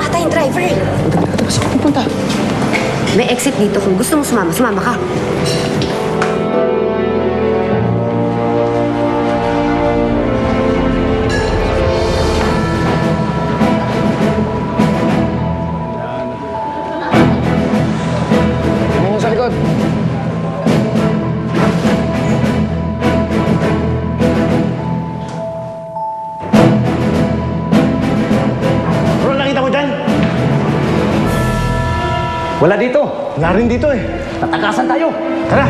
ata yung driver. Saan ka pupunta? May exit dito. Kung gusto mo sumama, sumama ka. Tingnan niyo sa likod. Bro, nakita mo dyan? Wala dito. Wala rin dito eh. Tatagasan tayo. Tara!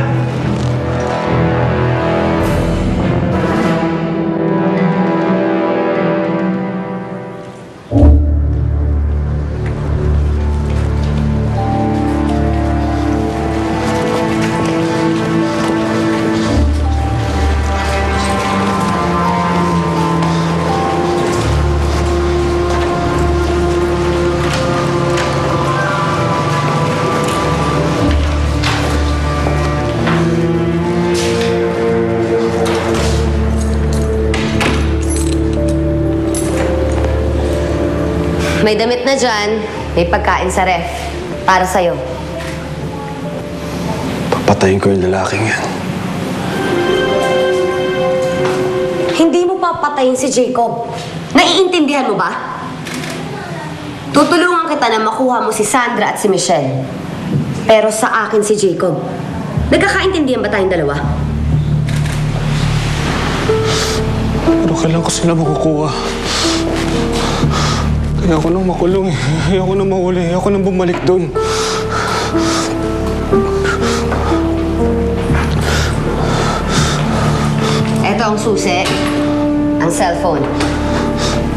May damit na dyan. May pagkain sa ref. Para sa'yo. Papatayin ko yung lalaking yan. Hindi mo papatayin si Jacob. Naiintindihan mo ba? Tutulungan kita na makuha mo si Sandra at si Michelle. Pero sa akin si Jacob. Nagkakaintindihan ba tayong dalawa? Pero kailan ko sila makukuha? Ayoko nang makulong eh. Ayoko nang mahuli. Ayoko nang bumalik doon. Eto ang susi. Ang cellphone.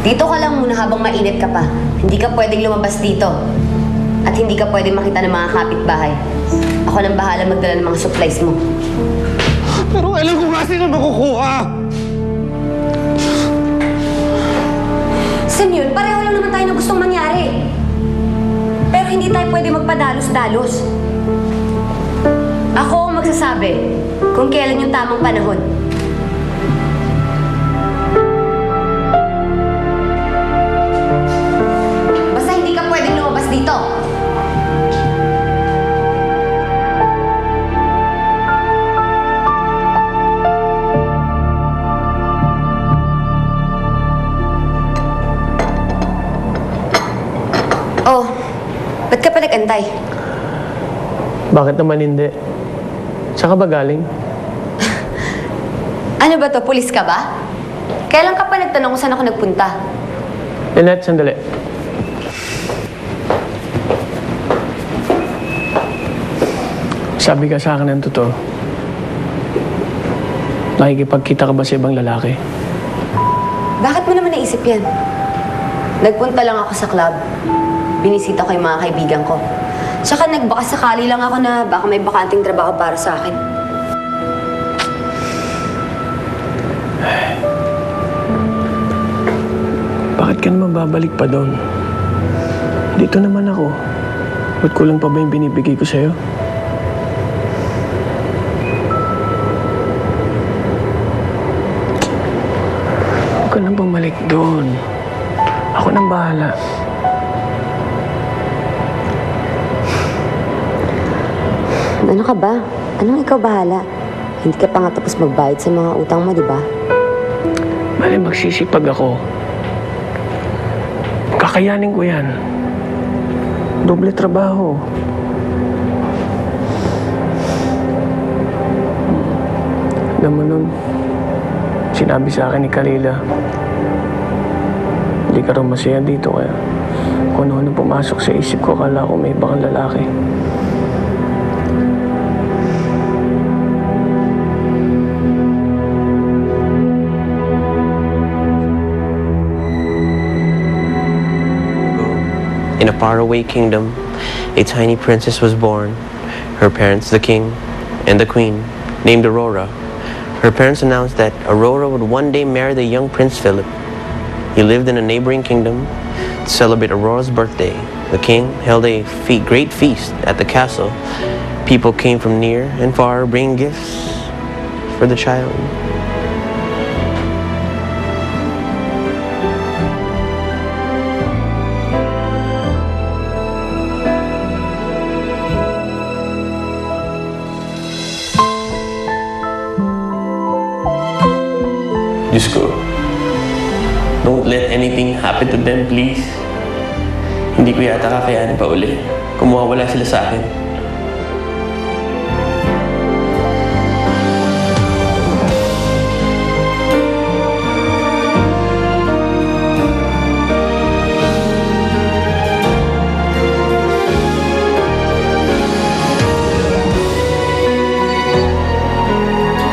Dito ka lang muna habang mainit ka pa. Hindi ka pwedeng lumabas dito. At hindi ka pwedeng makita ng mga kapitbahay. Ako nang bahala magdala ng mga supplies mo. Pero kailan ko nga sila makukuha? Simeon, pareho lang naman tayo na gustong mangyari. Pero hindi tayo pwede magpadalos-dalos. Ako ang magsasabi kung kailan yung tamang panahon. Basta hindi ka pwedeng lumabas dito. Oh, ba't ka pa nag-antay? Bakit naman hindi? Saan ka ba galing? Ano ba to? Pulis ka ba? Kailan ka pa nagtanong kung saan ako nagpunta? Lynette, sandali. Sabi ka sa akin ng totoo. Nakikipagkita ka ba sa ibang lalaki? Bakit mo naman naisip yan? Nagpunta lang ako sa club. Binisita ko yung mga kaibigan ko. Tsaka nagbaka sakali lang ako na baka may bakanting trabaho para sa akin. Bakit ka naman babalik pa doon? Dito naman ako. Ba't kulang pa ba yung binibigay ko sa'yo? Huwag ka nang bumalik doon. Ako nang bahala. Ano ka ba? Anong ikaw bahala? Hindi ka pa nga tapos magbayad sa mga utang mo, di ba? Bale, magsisipag ako. Kakayanin ko yan. Doble trabaho. Alam mo nun, sinabi sa akin ni Kalila, hindi ka rin masaya dito kaya kung ano pumasok sa isip ko, akala ko may ibang lalaki. In a faraway kingdom, a tiny princess was born. Her parents, the king and the queen, named Aurora. Her parents announced that Aurora would one day marry the young Prince Philip. He lived in a neighboring kingdom to celebrate Aurora's birthday. The king held a great feast at the castle. People came from near and far, bringing gifts for the child. Diyos ko, don't let anything happen to them, please. Hindi ko yata kakayanin pa uli kung mawawala sila sa akin.